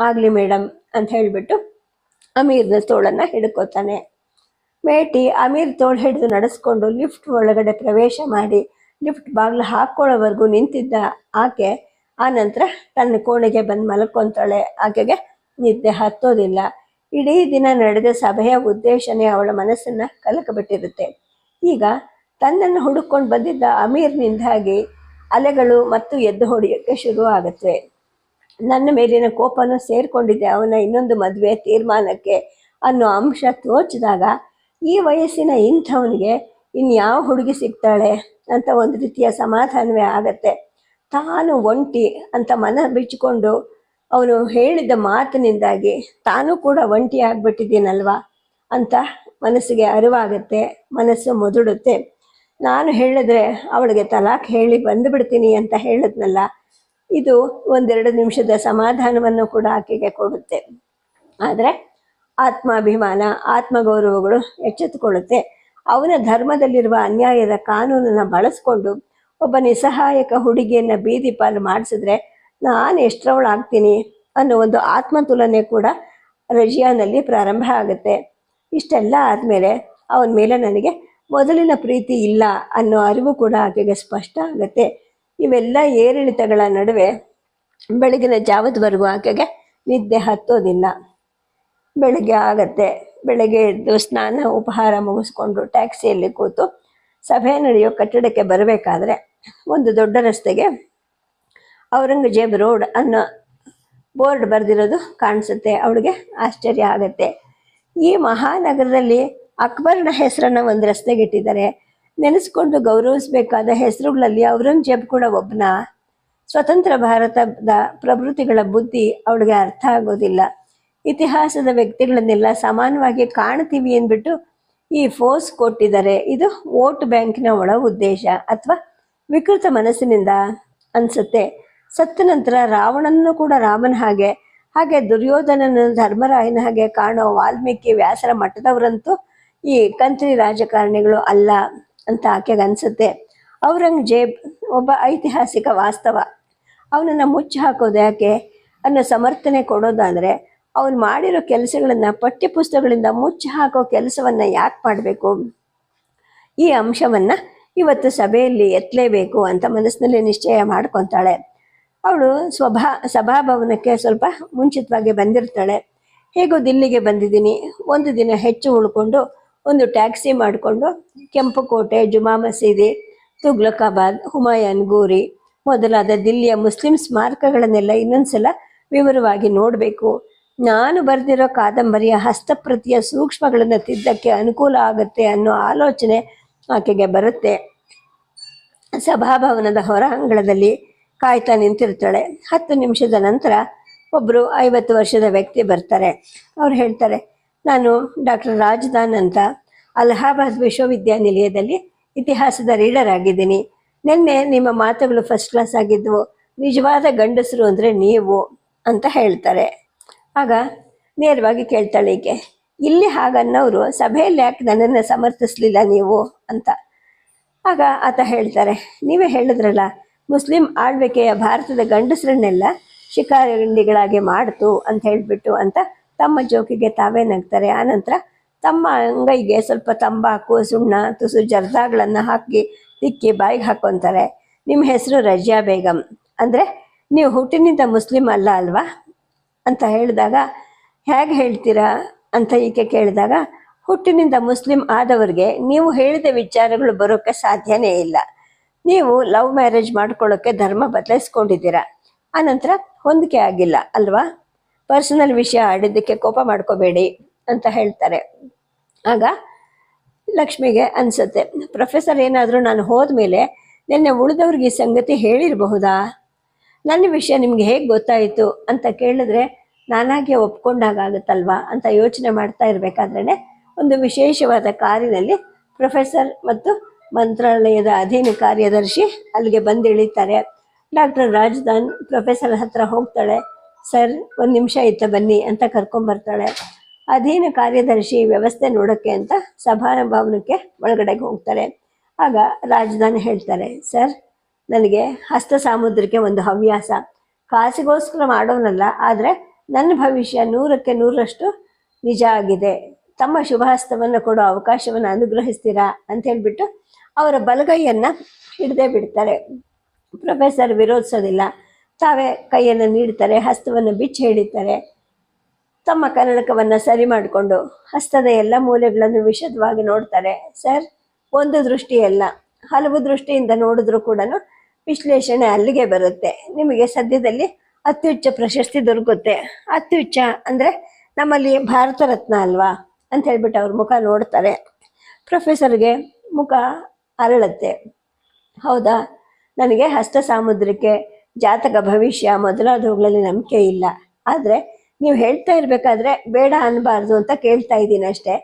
ಆಗಲಿ ಮೇಡಮ್ ಅಂತ ಹೇಳಿಬಿಟ್ಟು ಅಮೀರ್ನ ತೋಳನ್ನು ಹಿಡ್ಕೋತಾನೆ. ಮೇಟಿ ಅಮೀರ್ ತೋಳು ಹಿಡಿದು ನಡೆಸ್ಕೊಂಡು ಲಿಫ್ಟ್ ಒಳಗಡೆ ಪ್ರವೇಶ ಮಾಡಿ ಲಿಫ್ಟ್ ಬಾಗಿಲು ಹಾಕ್ಕೊಳ್ಳೋವರೆಗೂ ನಿಂತಿದ್ದ ಆಕೆ ಆನಂತರ ತನ್ನ ಕೋಣೆಗೆ ಬಂದು ಮಲ್ಕೊತಾಳೆ. ಆಕೆಗೆ ನಿದ್ದೆ ಹತ್ತೋದಿಲ್ಲ. ಇಡೀ ದಿನ ನಡೆದ ಸಭೆಯ ಉದ್ದೇಶನೇ ಅವಳ ಮನಸ್ಸನ್ನು ಕಲಕಬಿಟ್ಟಿರುತ್ತೆ. ಈಗ ತನ್ನನ್ನು ಹುಡುಕೊಂಡು ಬಂದಿದ್ದ ಅಮೀರ್ನಿಂದಾಗಿ ಅಲೆಗಳು ಮತ್ತು ಎದ್ದು ಹೊಡೆಯೋಕ್ಕೆ ಶುರು ಆಗುತ್ತವೆ. ನನ್ನ ಮೇಲಿನ ಕೋಪನೂ ಸೇರಿಕೊಂಡಿದ್ದೆ ಅವನ ಇನ್ನೊಂದು ಮದುವೆ ತೀರ್ಮಾನಕ್ಕೆ ಅನ್ನೋ ಅಂಶ ತೋಚಿದಾಗ ಈ ವಯಸ್ಸಿನ ಇಂಥವನಿಗೆ ಇನ್ಯಾವ ಹುಡುಗಿ ಸಿಗ್ತಾಳೆ ಅಂತ ಒಂದು ರೀತಿಯ ಸಮಾಧಾನವೇ ಆಗತ್ತೆ. ತಾನು ಒಂಟಿ ಅಂತ ಮನ ಬಿಚ್ಚಿಕೊಂಡು ಅವನು ಹೇಳಿದ ಮಾತಿನಿಂದಾಗಿ ತಾನೂ ಕೂಡ ಒಂಟಿ ಆಗ್ಬಿಟ್ಟಿದ್ದೀನಲ್ವಾ ಅಂತ ಮನಸ್ಸಿಗೆ ಅರಿವಾಗುತ್ತೆ. ಮನಸ್ಸು ಮುದುಡುತ್ತೆ. ನಾನು ಹೇಳಿದ್ರೆ ಅವಳಿಗೆ ತಲಾಕ್ ಹೇಳಿ ಬಂದುಬಿಡ್ತೀನಿ ಅಂತ ಹೇಳಿದ್ನಲ್ಲ, ಇದು 1-2 ನಿಮಿಷದ ಸಮಾಧಾನವನ್ನು ಕೂಡ ಆಕೆಗೆ ಕೊಡುತ್ತೆ. ಆದರೆ ಆತ್ಮಾಭಿಮಾನ ಆತ್ಮಗೌರವಗಳು ಎಚ್ಚೆತ್ತುಕೊಳ್ಳುತ್ತೆ. ಅವನ ಧರ್ಮದಲ್ಲಿರುವ ಅನ್ಯಾಯದ ಕಾನೂನನ್ನು ಬಳಸ್ಕೊಂಡು ಒಬ್ಬ ನಿಸ್ಸಹಾಯಕ ಹುಡುಗಿಯನ್ನು ಬೀದಿ ಪಾಲು ಮಾಡಿಸಿದ್ರೆ ನಾನು ಎಷ್ಟರವಳಾಗ್ತೀನಿ ಅನ್ನೋ ಒಂದು ಆತ್ಮತುಲನೆ ಕೂಡ ರಜಿಯಾನಲ್ಲಿ ಪ್ರಾರಂಭ ಆಗುತ್ತೆ. ಇಷ್ಟೆಲ್ಲ ಆದಮೇಲೆ ಅವನ ಮೇಲೆ ನನಗೆ ಮೊದಲಿನ ಪ್ರೀತಿ ಇಲ್ಲ ಅನ್ನೋ ಅರಿವು ಕೂಡ ಆಕೆಗೆ ಸ್ಪಷ್ಟ ಆಗುತ್ತೆ. ಇವೆಲ್ಲ ಏರಿಳಿತಗಳ ನಡುವೆ ಬೆಳಗಿನ ಜಾವದವರೆಗೂ ಆಕೆಗೆ ನಿದ್ದೆ ಹತ್ತೋದಿಲ್ಲ. ಬೆಳಗ್ಗೆ ಆಗತ್ತೆ. ಬೆಳಗ್ಗೆ ಎದ್ದು ಸ್ನಾನ ಉಪಹಾರ ಮುಗಿಸ್ಕೊಂಡು ಟ್ಯಾಕ್ಸಿಯಲ್ಲಿ ಕೂತು ಸಭೆ ನಡೆಯೋ ಕಟ್ಟಡಕ್ಕೆ ಬರಬೇಕಾದ್ರೆ ಒಂದು ದೊಡ್ಡ ರಸ್ತೆಗೆ ಔರಂಗಜೇಬ್ ರೋಡ್ ಅನ್ನೋ ಬೋರ್ಡ್ ಬರೆದಿರೋದು ಕಾಣಿಸುತ್ತೆ. ಅವಳಿಗೆ ಆಶ್ಚರ್ಯ ಆಗುತ್ತೆ. ಈ ಮಹಾನಗರದಲ್ಲಿ ಅಕ್ಬರ್ನ ಹೆಸರನ್ನು ಒಂದು ರಸ್ತೆಗೆ ಇಟ್ಟಿದ್ದಾರೆ. ನೆನೆಸ್ಕೊಂಡು ಗೌರವಿಸಬೇಕಾದ ಹೆಸರುಗಳಲ್ಲಿ ಔರಂಗಜೇಬ್ ಕೂಡ ಒಬ್ಬನ. ಸ್ವತಂತ್ರ ಭಾರತದ ಪ್ರವೃತ್ತಿಗಳ ಬುದ್ಧಿ ಅವಳಿಗೆ ಅರ್ಥ ಆಗೋದಿಲ್ಲ. ಇತಿಹಾಸದ ವ್ಯಕ್ತಿಗಳನ್ನೆಲ್ಲ ಸಮಾನವಾಗಿ ಕಾಣ್ತೀವಿ ಅಂದ್ಬಿಟ್ಟು ಈ ಫೋರ್ಸ್ ಕೊಟ್ಟಿದ್ದಾರೆ. ಇದು ವೋಟ್ ಬ್ಯಾಂಕಿನ ಒಳ ಉದ್ದೇಶ ಅಥವಾ ವಿಕೃತ ಮನಸ್ಸಿನಿಂದ ಅನಿಸುತ್ತೆ. ಸತ್ತ ನಂತರ ರಾವಣನನ್ನು ಕೂಡ ರಾಮನ ಹಾಗೆ ದುರ್ಯೋಧನನ ಧರ್ಮರಾಯನ ಹಾಗೆ ಕಾಣೋ ವಾಲ್ಮೀಕಿ ವ್ಯಾಸರ ಮಟ್ಟದವರಂತೂ ಈ ಕಂತ್ರಿ ರಾಜಕಾರಣಿಗಳು ಅಲ್ಲ ಅಂತ ಆಕೆಗೆ ಅನಿಸುತ್ತೆ. ಔರಂಗಜೇಬ್ ಒಬ್ಬ ಐತಿಹಾಸಿಕ ವಾಸ್ತವ. ಅವನನ್ನು ಮುಚ್ಚಿ ಹಾಕೋದು ಯಾಕೆ ಅನ್ನೋ ಸಮರ್ಥನೆ ಕೊಡೋದಾದರೆ ಅವನು ಮಾಡಿರೋ ಕೆಲಸಗಳನ್ನು ಪಠ್ಯಪುಸ್ತಕಗಳಿಂದ ಮುಚ್ಚಿ ಹಾಕೋ ಕೆಲಸವನ್ನು ಯಾಕೆ ಮಾಡಬೇಕು? ಈ ಅಂಶವನ್ನು ಇವತ್ತು ಸಭೆಯಲ್ಲಿ ಎತ್ತಲೇಬೇಕು ಅಂತ ಮನಸ್ಸಿನಲ್ಲಿ ನಿಶ್ಚಯ ಮಾಡ್ಕೊತಾಳೆ. ಅವಳು ಸಭಾಭವನಕ್ಕೆ ಸ್ವಲ್ಪ ಮುಂಚಿತವಾಗಿ ಬಂದಿರ್ತಾಳೆ. ಹೇಗೋ ದಿಲ್ಲಿಗೆ ಬಂದಿದ್ದೀನಿ, ಒಂದು ದಿನ ಹೆಚ್ಚು ಉಳ್ಕೊಂಡು ಒಂದು ಟ್ಯಾಕ್ಸಿ ಮಾಡಿಕೊಂಡು ಕೆಂಪುಕೋಟೆ, ಜುಮಾ ಮಸೀದಿ, ತುಗ್ಲಕಾಬಾದ್, ಹುಮಾಯೂನ್ ಗೋರಿ ಮೊದಲಾದ ದಿಲ್ಲಿಯ ಮುಸ್ಲಿಂ ಸ್ಮಾರಕಗಳನ್ನೆಲ್ಲ ಇನ್ನೊಂದ್ಸಲ ವಿವರವಾಗಿ ನೋಡಬೇಕು. ನಾನು ಬರೆದಿರೋ ಕಾದಂಬರಿಯ ಹಸ್ತಪ್ರತಿಯ ಸೂಕ್ಷ್ಮಗಳನ್ನು ತಿದ್ದಕ್ಕೆ ಅನುಕೂಲ ಆಗುತ್ತೆ ಅನ್ನೋ ಆಲೋಚನೆ ಆಕೆಗೆ ಬರುತ್ತೆ. ಸಭಾಭವನದ ಹೊರ ಅಂಗಳದಲ್ಲಿ ಕಾಯ್ತಾ ನಿಂತಿರ್ತಾಳೆ. 10 ನಿಮಿಷದ ನಂತರ ಒಬ್ಬರು 50 ವರ್ಷದ ವ್ಯಕ್ತಿ ಬರ್ತಾರೆ. ಅವ್ರು ಹೇಳ್ತಾರೆ, ನಾನು ಡಾಕ್ಟರ್ ರಾಜದಾನ್ ಅಂತ ಅಲಹಾಬಾದ್ ವಿಶ್ವವಿದ್ಯಾನಿಲಯದಲ್ಲಿ ಇತಿಹಾಸದ ರೀಡರ್ ಆಗಿದ್ದೀನಿ. ನಿನ್ನೆ ನಿಮ್ಮ ಮಾತುಗಳು ಫಸ್ಟ್ ಕ್ಲಾಸ್ ಆಗಿದ್ವು. ನಿಜವಾದ ಗಂಡಸರು ಅಂದರೆ ನೀವು ಅಂತ ಹೇಳ್ತಾರೆ. ಆಗ ನೇರವಾಗಿ ಕೇಳ್ತಾಳೆ ಈಕೆ, ಇಲ್ಲಿ ಹಾಗನ್ನೋರು ಸಭೆಯಲ್ಲಿ ಯಾಕೆ ನನ್ನನ್ನು ಸಮರ್ಥಿಸ್ಲಿಲ್ಲ ನೀವು ಅಂತ. ಆಗ ಆತ ಹೇಳ್ತಾರೆ, ನೀವೇ ಹೇಳಿದ್ರಲ್ಲ, ಮುಸ್ಲಿಂ ಆಳ್ವಿಕೆಯ ಭಾರತದ ಗಂಡಸರನ್ನೆಲ್ಲ ಶಿಕಾರಿಗಳಾಗಿ ಮಾಡ್ತು ಅಂತ ಹೇಳಿಬಿಟ್ಟು ಅಂತ ತಮ್ಮ ಜೋಕಿಗೆ ತಾವೇ ನಗ್ತಾರೆ. ಆನಂತರ ತಮ್ಮ ಅಂಗೈಗೆ ಸ್ವಲ್ಪ ತಂಬಾಕು, ಸುಣ್ಣ, ತುಸು ಜರ್ದಾಗಳನ್ನು ಹಾಕಿ ತಿಕ್ಕಿ ಬಾಯಿಗೆ ಹಾಕ್ಕೊತಾರೆ. ನಿಮ್ಮ ಹೆಸರು ರಜಿಯಾ ಬೇಗಂ, ಅಂದರೆ ನೀವು ಹುಟ್ಟಿನಿಂದ ಮುಸ್ಲಿಂ ಅಲ್ಲ ಅಲ್ವಾ ಅಂತ ಹೇಳಿದಾಗ, ಹೇಗೆ ಹೇಳ್ತೀರಾ ಅಂತ ಈಕೆ ಕೇಳಿದಾಗ, ಹುಟ್ಟಿನಿಂದ ಮುಸ್ಲಿಂ ಆದವ್ರಿಗೆ ನೀವು ಹೇಳಿದ ವಿಚಾರಗಳು ಬರೋಕ್ಕೆ ಸಾಧ್ಯನೇ ಇಲ್ಲ. ನೀವು ಲವ್ ಮ್ಯಾರೇಜ್ ಮಾಡ್ಕೊಳ್ಳೋಕ್ಕೆ ಧರ್ಮ ಬದಲಾಯಿಸ್ಕೊಂಡಿದ್ದೀರಾ, ಆನಂತರ ಹೊಂದಿಕೆ ಆಗಿಲ್ಲ ಅಲ್ವಾ. ಪರ್ಸನಲ್ ವಿಷಯ ಆಡಿದ್ದಕ್ಕೆ ಕೋಪ ಮಾಡ್ಕೋಬೇಡಿ ಅಂತ ಹೇಳ್ತಾರೆ. ಆಗ ಲಕ್ಷ್ಮಿಗೆ ಅನಿಸುತ್ತೆ, ಪ್ರೊಫೆಸರ್ ಏನಾದರೂ ನಾನು ಹೋದ್ಮೇಲೆ ನಿನ್ನೆ ಉಳಿದವ್ರಿಗೆ ಈ ಸಂಗತಿ ಹೇಳಿರಬಹುದಾ, ನನ್ನ ವಿಷಯ ನಿಮ್ಗೆ ಹೇಗೆ ಗೊತ್ತಾಯಿತು ಅಂತ ಕೇಳಿದ್ರೆ ನಾನಾಗೆ ಒಪ್ಕೊಂಡಾಗುತ್ತಲ್ವಾ ಅಂತ ಯೋಚನೆ ಮಾಡ್ತಾ ಇರಬೇಕಾದ್ರೆ ಒಂದು ವಿಶೇಷವಾದ ಕಾರಿನಲ್ಲಿ ಪ್ರೊಫೆಸರ್ ಮತ್ತು ಮಂತ್ರಾಲಯದ ಅಧೀನ ಕಾರ್ಯದರ್ಶಿ ಅಲ್ಲಿಗೆ ಬಂದು ಇಳಿತಾರೆ. ಡಾಕ್ಟರ್ ರಾಜದಾನ್ ಪ್ರೊಫೆಸರ್ ಹತ್ರ ಹೋಗ್ತಾಳೆ. ಸರ್, ಒಂದು ನಿಮಿಷ ಇತ್ತ ಬನ್ನಿ ಅಂತ ಕರ್ಕೊಂಬರ್ತಾಳೆ. ಅಧೀನ ಕಾರ್ಯದರ್ಶಿ ವ್ಯವಸ್ಥೆ ನೋಡೋಕ್ಕೆ ಅಂತ ಸಭಾಭವನಕ್ಕೆ ಒಳಗಡೆಗೆ ಹೋಗ್ತಾರೆ. ಆಗ ರಾಜದಾನ್ ಹೇಳ್ತಾರೆ, ಸರ್, ನನಗೆ ಹಸ್ತ ಸಾಮುದ್ರಿಕೆ ಒಂದು ಹವ್ಯಾಸ. ಕಾಸಿಗೋಸ್ಕರ ಮಾಡೋನಲ್ಲ, ಆದರೆ ನನ್ನ ಭವಿಷ್ಯ 100ಕ್ಕೆ 100ರಷ್ಟು ನಿಜ ಆಗಿದೆ. ತಮ್ಮ ಶುಭಹಸ್ತವನ್ನು ಕೊಡೋ ಅವಕಾಶವನ್ನು ಅನುಗ್ರಹಿಸ್ತೀರಾ ಅಂತ ಹೇಳ್ಬಿಟ್ಟು ಅವರ ಬಲಗೈಯನ್ನು ಹಿಡ್ದೇ ಬಿಡ್ತಾರೆ. ಪ್ರೊಫೆಸರ್ ವಿರೋಧಿಸೋದಿಲ್ಲ, ತಾವೇ ಕೈಯನ್ನು ನೀಡ್ತಾರೆ, ಹಸ್ತವನ್ನು ಬಿಚ್ಚಿ ಹಿಡಿತಾರೆ. ತಮ್ಮ ಕನ್ನಡಕವನ್ನು ಸರಿ ಮಾಡಿಕೊಂಡು ಹಸ್ತದ ಎಲ್ಲ ಮೂಲೆಗಳನ್ನು ವಿಶದವಾಗಿ ನೋಡ್ತಾರೆ. ಸರ್, ಒಂದು ದೃಷ್ಟಿಯಲ್ಲ, ಹಲವು ದೃಷ್ಟಿಯಿಂದ ನೋಡಿದ್ರೂ ಕೂಡ ವಿಶ್ಲೇಷಣೆ ಅಲ್ಲಿಗೆ ಬರುತ್ತೆ. ನಿಮಗೆ ಸದ್ಯದಲ್ಲಿ ಅತ್ಯುಚ್ಚ ಪ್ರಶಸ್ತಿ ದೊರಕುತ್ತೆ. ಅತ್ಯುಚ್ಚ ಅಂದರೆ ನಮ್ಮಲ್ಲಿ ಭಾರತ ರತ್ನ ಅಲ್ವಾ ಅಂತ ಹೇಳ್ಬಿಟ್ಟು ಅವ್ರ ಮುಖ ನೋಡ್ತಾರೆ. ಪ್ರೊಫೆಸರ್ಗೆ ಮುಖ ಅರಳುತ್ತೆ. ಹೌದಾ, ನನಗೆ ಹಸ್ತ ಸಾಮುದ್ರಿಕೆ, ಜಾತಕ ಭವಿಷ್ಯ ಮೊದಲಾದವುಗಳಲ್ಲಿ ನಂಬಿಕೆ ಇಲ್ಲ. ಆದರೆ ನೀವು ಹೇಳ್ತಾ ಇರಬೇಕಾದ್ರೆ ಬೇಡ ಅನ್ನಬಾರ್ದು ಅಂತ ಕೇಳ್ತಾ ಇದ್ದೀನಿ ಅಷ್ಟೇ.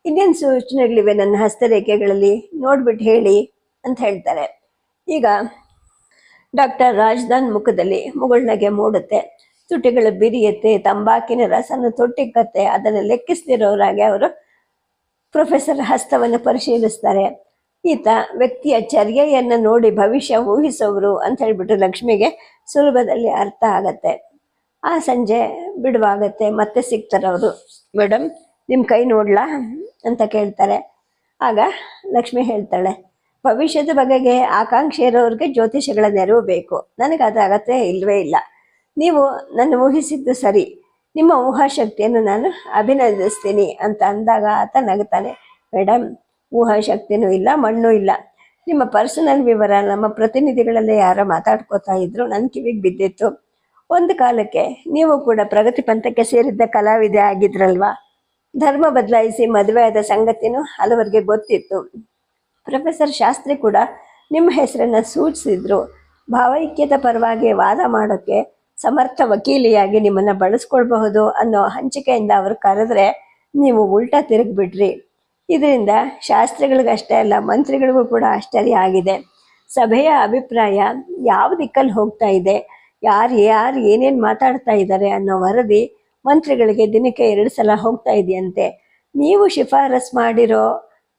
ಇನ್ನೇನು ಸೂಚನೆಗಳಿವೆ ನನ್ನ ಹಸ್ತರೇಖೆಗಳಲ್ಲಿ, ನೋಡ್ಬಿಟ್ಟು ಹೇಳಿ ಅಂತ ಹೇಳ್ತಾರೆ. ಈಗ ಡಾಕ್ಟರ್ ರಾಜದಾನ್ ಮುಖದಲ್ಲಿ ಮುಗುಳ್ನಗೆ ಮೂಡುತ್ತೆ, ತುಟಿಗಳು ಬಿರಿಯುತ್ತೆ, ತಂಬಾಕಿನ ರಸನ ತೊಟ್ಟಿಕ್ಕತ್ತೆ. ಅದನ್ನು ಲೆಕ್ಕಿಸ್ತಿರೋರಾಗೆ ಅವರು ಪ್ರೊಫೆಸರ್ ಹಸ್ತವನ್ನು ಪರಿಶೀಲಿಸ್ತಾರೆ. ಈತ ವ್ಯಕ್ತಿಯ ಚರ್ಯೆಯನ್ನು ನೋಡಿ ಭವಿಷ್ಯ ಊಹಿಸೋರು ಅಂತ ಹೇಳ್ಬಿಟ್ಟು ಲಕ್ಷ್ಮಿಗೆ ಸುಲಭದಲ್ಲಿ ಅರ್ಥ ಆಗತ್ತೆ. ಆ ಸಂಜೆ ಬಿಡುವಾಗತ್ತೆ. ಮತ್ತೆ ಸಿಗ್ತಾರೆ ಅವರು. ಮೇಡಮ್, ನಿಮ್ಮ ಕೈ ನೋಡ್ಲಾ ಅಂತ ಕೇಳ್ತಾರೆ. ಆಗ ಲಕ್ಷ್ಮಿ ಹೇಳ್ತಾಳೆ, ಭವಿಷ್ಯದ ಬಗೆಗೆ ಆಕಾಂಕ್ಷೆ ಇರೋರಿಗೆ ಜ್ಯೋತಿಷಗಳ ನೆರವು ಬೇಕು, ನನಗೆ ಅದು ಅಗತ್ಯ ಇಲ್ಲವೇ ಇಲ್ಲ. ನೀವು ನನ್ನ ಊಹಿಸಿದ್ದು ಸರಿ, ನಿಮ್ಮ ಊಹಾಶಕ್ತಿಯನ್ನು ನಾನು ಅಭಿನಂದಿಸ್ತೀನಿ ಅಂತ ಅಂದಾಗ ಆತ ನಗುತ್ತಾನೆ. ಮೇಡಮ್, ಊಹಾಶಕ್ತಿನೂ ಇಲ್ಲ, ಮಣ್ಣು ಇಲ್ಲ. ನಿಮ್ಮ ಪರ್ಸನಲ್ ವಿವರ ನಮ್ಮ ಪ್ರತಿನಿಧಿಗಳಲ್ಲೇ ಯಾರೋ ಮಾತಾಡ್ಕೋತಾ ಇದ್ರು, ನನ್ನ ಕಿವಿಗೆ ಬಿದ್ದಿತ್ತು. ಒಂದು ಕಾಲಕ್ಕೆ ನೀವು ಕೂಡ ಪ್ರಗತಿ ಪಂಥಕ್ಕೆ ಸೇರಿದ್ದ ಕಲಾವಿದೆ ಆಗಿದ್ರಲ್ವಾ. ಧರ್ಮ ಬದಲಾಯಿಸಿ ಮದುವೆ ಆದ ಸಂಗತಿನೂ ಹಲವರಿಗೆ ಗೊತ್ತಿತ್ತು. ಪ್ರೊಫೆಸರ್ ಶಾಸ್ತ್ರಿ ಕೂಡ ನಿಮ್ಮ ಹೆಸರನ್ನು ಸೂಚಿಸಿದ್ರು. ಭಾವೈಕ್ಯದ ಪರವಾಗಿ ವಾದ ಮಾಡೋಕ್ಕೆ ಸಮರ್ಥ ವಕೀಲಿಯಾಗಿ ನಿಮ್ಮನ್ನು ಬಳಸ್ಕೊಳ್ಬಹುದು ಅನ್ನೋ ಹಂಚಿಕೆಯಿಂದ ಅವರು ಕರೆದ್ರೆ ನೀವು ಉಲ್ಟಾ ತಿರುಗಿಬಿಟ್ರಿ. ಇದರಿಂದ ಶಾಸ್ತ್ರಿಗಳಿಗಷ್ಟೇ ಅಲ್ಲ, ಮಂತ್ರಿಗಳಿಗೂ ಕೂಡ ಆಶ್ಚರ್ಯ ಆಗಿದೆ. ಸಭೆಯ ಅಭಿಪ್ರಾಯ ಯಾವ ದಿಕ್ಕಲ್ಲಿ ಹೋಗ್ತಾ ಇದೆ, ಯಾರು ಏನೇನು ಮಾತಾಡ್ತಾ ಇದ್ದಾರೆ ಅನ್ನೋ ವರದಿ ಮಂತ್ರಿಗಳಿಗೆ ದಿನಕ್ಕೆ 2 ಸಲ ಹೋಗ್ತಾ ಇದೆಯಂತೆ. ನೀವು ಶಿಫಾರಸ್ ಮಾಡಿರೋ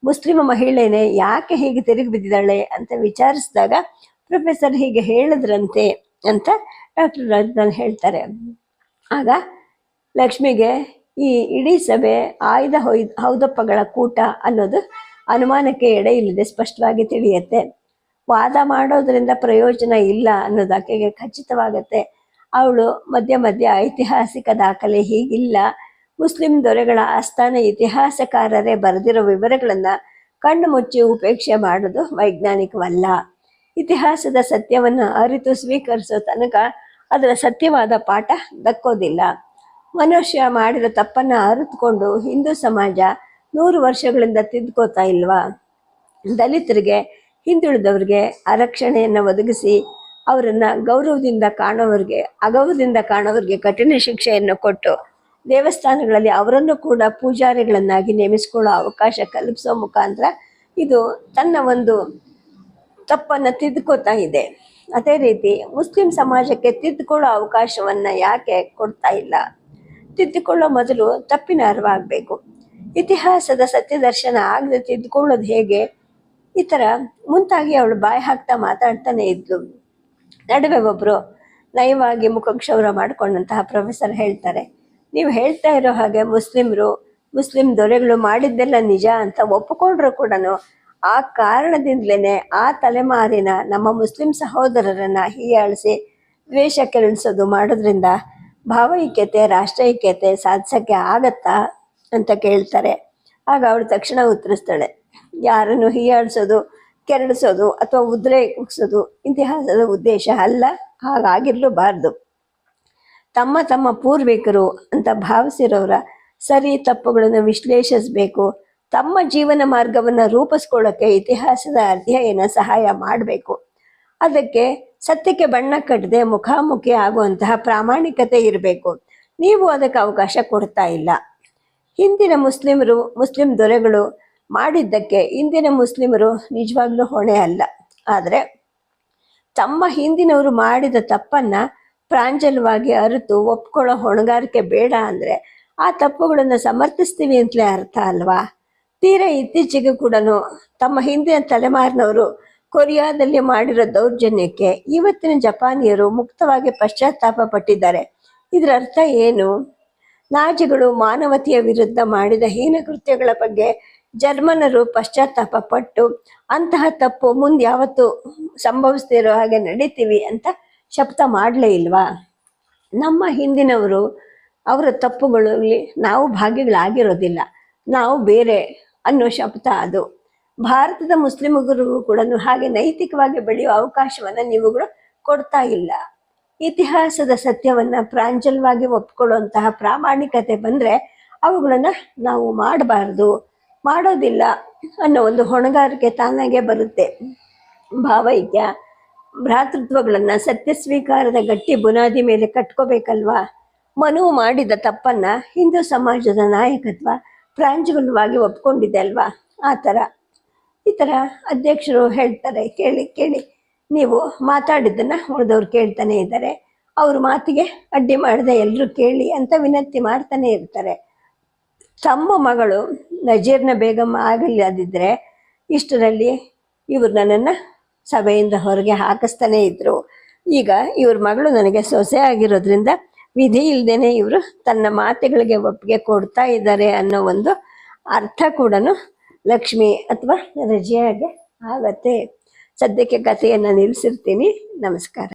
ಮುಸ್ಲಿಮ ಮಹಿಳೆನೇ ಯಾಕೆ ಹೀಗೆ ತಿರುಗಿ ಬಿದ್ದಿದ್ದಾಳೆ ಅಂತ ವಿಚಾರಿಸಿದಾಗ ಪ್ರೊಫೆಸರ್ ಹೀಗೆ ಹೇಳಿದ್ರಂತೆ ಅಂತ ಡಾಕ್ಟರ್ ರಾಜದಾನ್ ಹೇಳ್ತಾರೆ. ಆಗ ಲಕ್ಷ್ಮಿಗೆ ಈ ಇಡೀ ಸಭೆ ಆಯ್ದ ಹೌದಪ್ಪಗಳ ಕೂಟ ಅನ್ನೋದು ಅನುಮಾನಕ್ಕೆ ಎಡೆ ಇಲ್ಲದೆ ಸ್ಪಷ್ಟವಾಗಿ ತಿಳಿಯುತ್ತೆ. ವಾದ ಮಾಡೋದ್ರಿಂದ ಪ್ರಯೋಜನ ಇಲ್ಲ ಅನ್ನೋದು ಆಕೆಗೆ ಖಚಿತವಾಗತ್ತೆ. ಅವಳು ಮಧ್ಯ ಮಧ್ಯ ಐತಿಹಾಸಿಕ ದಾಖಲೆ ಹೀಗಿಲ್ಲ, ಮುಸ್ಲಿಂ ದೊರೆಗಳ ಆಸ್ಥಾನ ಇತಿಹಾಸಕಾರರೇ ಬರೆದಿರೋ ವಿವರಗಳನ್ನು ಕಣ್ಣು ಮುಚ್ಚಿ ಉಪೇಕ್ಷೆ ಮಾಡೋದು ವೈಜ್ಞಾನಿಕವಲ್ಲ. ಇತಿಹಾಸದ ಸತ್ಯವನ್ನು ಅರಿತು ಸ್ವೀಕರಿಸೋ ತನಕ ಅದರ ಸತ್ಯವಾದ ಪಾಠ ದಕ್ಕೋದಿಲ್ಲ. ಮನುಷ್ಯ ಮಾಡಿರೋ ತಪ್ಪನ್ನು ಅರಿತುಕೊಂಡು ಹಿಂದೂ ಸಮಾಜ 100 ವರ್ಷಗಳಿಂದ ತಿದ್ಕೋತಾ ಇಲ್ವಾ? ದಲಿತರಿಗೆ, ಹಿಂದುಳಿದವ್ರಿಗೆ ಆರಕ್ಷಣೆಯನ್ನು ಒದಗಿಸಿ ಅವರನ್ನು ಗೌರವದಿಂದ ಕಾಣೋವ್ರಿಗೆ ಕಠಿಣ ಶಿಕ್ಷೆಯನ್ನು ಕೊಟ್ಟು ದೇವಸ್ಥಾನಗಳಲ್ಲಿ ಅವರನ್ನು ಕೂಡ ಪೂಜಾರಿಗಳನ್ನಾಗಿ ನೇಮಿಸ್ಕೊಳ್ಳೋ ಅವಕಾಶ ಕಲ್ಪಿಸೋ ಮುಖಾಂತರ ಇದು ತನ್ನ ಒಂದು ತಪ್ಪನ್ನು ತಿದ್ದುಕೋತಾ ಇದೆ. ಅದೇ ರೀತಿ ಮುಸ್ಲಿಂ ಸಮಾಜಕ್ಕೆ ತಿದ್ದುಕೊಳ್ಳೋ ಅವಕಾಶವನ್ನು ಯಾಕೆ ಕೊಡ್ತಾ ಇಲ್ಲ? ತಿದ್ದುಕೊಳ್ಳೋ ಮೊದಲು ತಪ್ಪಿನ ಅರಿವಾಗಬೇಕು. ಇತಿಹಾಸದ ಸತ್ಯದರ್ಶನ ಆಗದೆ ತಿದ್ಕೊಳ್ಳೋದು ಹೇಗೆ? ಈ ಥರ ಮುಂತಾಗಿ ಅವಳು ಬಾಯಿ ಹಾಕ್ತಾ ಮಾತಾಡ್ತಾನೆ ಇದ್ಲು. ನಡುವೆ ಒಬ್ಬರು ನಯವಾಗಿ ಮುಖಕ್ಷೌರ ಮಾಡಿಕೊಂಡಂತಹ ಪ್ರೊಫೆಸರ್ ಹೇಳ್ತಾರೆ, ನೀವು ಹೇಳ್ತಾ ಇರೋ ಹಾಗೆ ಮುಸ್ಲಿಂ ದೊರೆಗಳು ಮಾಡಿದ್ದೆಲ್ಲ ನಿಜ ಅಂತ ಒಪ್ಪಿಕೊಂಡ್ರು ಕೂಡ ಆ ಕಾರಣದಿಂದಲೇ ಆ ತಲೆಮಾರಿನ ನಮ್ಮ ಮುಸ್ಲಿಂ ಸಹೋದರರನ್ನ ಹೀಯಾಳಿಸಿ ದ್ವೇಷ ಕೆರಳಿಸೋದು ಮಾಡೋದ್ರಿಂದ ಭಾವೈಕ್ಯತೆ ರಾಷ್ಟ್ರೈಕ್ಯತೆ ಸಾಧಿಸೋಕ್ಕೆ ಆಗತ್ತಾ ಅಂತ ಕೇಳ್ತಾರೆ. ಆಗ ಅವಳು ತಕ್ಷಣ ಉತ್ತರಿಸ್ತಾಳೆ, ಯಾರನ್ನು ಹೀಯಾಳಿಸೋದು ಕೆರಳಿಸೋದು ಅಥವಾ ಉದ್ರೇಕಿಸೋದು ಇತಿಹಾಸದ ಉದ್ದೇಶ ಅಲ್ಲ, ಹಾಗಾಗಿರ್ಲೂಬಾರ್ದು. ತಮ್ಮ ತಮ್ಮ ಪೂರ್ವಿಕರು ಅಂತ ಭಾವಿಸಿರೋರ ಸರಿ ತಪ್ಪುಗಳನ್ನು ವಿಶ್ಲೇಷಿಸಬೇಕು. ತಮ್ಮ ಜೀವನ ಮಾರ್ಗವನ್ನು ರೂಪಿಸ್ಕೊಳ್ಳೋಕ್ಕೆ ಇತಿಹಾಸದ ಅಧ್ಯಯನ ಸಹಾಯ ಮಾಡಬೇಕು. ಅದಕ್ಕೆ ಸತ್ಯಕ್ಕೆ ಬಣ್ಣ ಕಟ್ಟದೆ ಮುಖಾಮುಖಿ ಆಗುವಂತಹ ಪ್ರಾಮಾಣಿಕತೆ ಇರಬೇಕು. ನೀವು ಅದಕ್ಕೆ ಅವಕಾಶ ಕೊಡ್ತಾ ಇಲ್ಲ. ಹಿಂದಿನ ಮುಸ್ಲಿಂ ದೊರೆಗಳು ಮಾಡಿದ್ದಕ್ಕೆ ಇಂದಿನ ಮುಸ್ಲಿಮರು ನಿಜವಾಗ್ಲೂ ಹೊಣೆ ಅಲ್ಲ. ಆದರೆ ತಮ್ಮ ಹಿಂದಿನವರು ಮಾಡಿದ ತಪ್ಪನ್ನ ಪ್ರಾಂಜಲವಾಗಿ ಅರಿತು ಒಪ್ಕೊಳ್ಳೋ ಹೊಣೆಗಾರಿಕೆ ಬೇಡ ಅಂದರೆ ಆ ತಪ್ಪುಗಳನ್ನು ಸಮರ್ಥಿಸ್ತೀವಿ ಅಂತಲೇ ಅರ್ಥ ಅಲ್ವಾ? ತೀರಾ ಇತ್ತೀಚೆಗೆ ಕೂಡ ತಮ್ಮ ಹಿಂದಿನ ತಲೆಮಾರಿನವರು ಕೊರಿಯಾದಲ್ಲಿ ಮಾಡಿರೋ ದೌರ್ಜನ್ಯಕ್ಕೆ ಇವತ್ತಿನ ಜಪಾನಿಯರು ಮುಕ್ತವಾಗಿ ಪಶ್ಚಾತ್ತಾಪ ಪಟ್ಟಿದ್ದಾರೆ. ಇದರ ಅರ್ಥ ಏನು? ನಾಜಿಗಳು ಮಾನವತೆಯ ವಿರುದ್ಧ ಮಾಡಿದ ಹೀನ ಕೃತ್ಯಗಳ ಬಗ್ಗೆ ಜರ್ಮನರು ಪಶ್ಚಾತ್ತಾಪ ಪಟ್ಟು ಅಂತಹ ತಪ್ಪು ಮುಂದೆ ಯಾವತ್ತು ಸಂಭವಿಸ್ತಿರೋ ಹಾಗೆ ನಡೀತೀವಿ ಅಂತ ಶಪಥ ಮಾಡಲೇ ಇಲ್ವಾ? ನಮ್ಮ ಹಿಂದಿನವರು ಅವರ ತಪ್ಪುಗಳಲ್ಲಿ ನಾವು ಭಾಗಿಗಳಾಗಿರೋದಿಲ್ಲ, ನಾವು ಬೇರೆ ಅನ್ನೋ ಶಪಥ ಅದು. ಭಾರತದ ಮುಸ್ಲಿಮರಿಗೂ ಕೂಡ ಹಾಗೆ ನೈತಿಕವಾಗಿ ಬೆಳೆಯುವ ಅವಕಾಶವನ್ನು ನೀವುಗಳು ಕೊಡ್ತಾ ಇಲ್ಲ. ಇತಿಹಾಸದ ಸತ್ಯವನ್ನ ಪ್ರಾಂಜಲವಾಗಿ ಒಪ್ಕೊಳ್ಳುವಂತಹ ಪ್ರಾಮಾಣಿಕತೆ ಬಂದರೆ ಅವುಗಳನ್ನು ನಾವು ಮಾಡೋದಿಲ್ಲ ಅನ್ನೋ ಒಂದು ಹೊಣೆಗಾರಿಕೆ ತಾನಾಗೆ ಬರುತ್ತೆ. ಭಾವೈಕ್ಯ ಭ್ರಾತೃತ್ವಗಳನ್ನು ಸತ್ಯ ಸ್ವೀಕಾರದ ಗಟ್ಟಿ ಬುನಾದಿ ಮೇಲೆ ಕಟ್ಕೋಬೇಕಲ್ವಾ? ಮನು ಮಾಡಿದ ತಪ್ಪನ್ನ ಹಿಂದೂ ಸಮಾಜದ ನಾಯಕತ್ವ ಪ್ರಾಂಜಲವಾಗಿ ಒಪ್ಕೊಂಡಿದೆ ಅಲ್ವಾ? ಈ ಥರ ಅಧ್ಯಕ್ಷರು ಹೇಳ್ತಾರೆ, ಕೇಳಿ ನೀವು ಮಾತಾಡಿದ್ದನ್ನು ಉಳಿದವ್ರು ಕೇಳ್ತಾನೆ ಇದ್ದಾರೆ, ಅವ್ರ ಮಾತಿಗೆ ಅಡ್ಡಿ ಮಾಡದೆ ಎಲ್ಲರೂ ಕೇಳಿ ಅಂತ ವಿನಂತಿ ಮಾಡ್ತಾನೆ ಇರ್ತಾರೆ. ತಮ್ಮ ಮಗಳು ನಜೀರ್ನ ಬೇಗಂ ಆಗಲಿಲ್ಲದಿದ್ದರೆ ಇಷ್ಟರಲ್ಲಿ ಇವ್ರು ನನ್ನನ್ನು ಸಭೆಯಿಂದ ಹೊರಗೆ ಹಾಕಿಸ್ತಾನೆ ಇದ್ರು. ಈಗ ಇವ್ರ ಮಗಳು ನನಗೆ ಸೊಸೆ ಆಗಿರೋದ್ರಿಂದ ವಿಧಿ ಇಲ್ದೇನೆ ಇವರು ತನ್ನ ಮಾತುಗಳಿಗೆ ಒಪ್ಪಿಗೆ ಕೊಡ್ತಾ ಇದ್ದಾರೆ ಅನ್ನೋ ಒಂದು ಅರ್ಥ ಕೂಡ ಲಕ್ಷ್ಮಿ ಅಥವಾ ರಜಿಯಾಗೆ ಆಗತ್ತೆ. ಸದ್ಯಕ್ಕೆ ಕಥೆಯನ್ನು ನಿಲ್ಲಿಸಿರ್ತೀನಿ. ನಮಸ್ಕಾರ.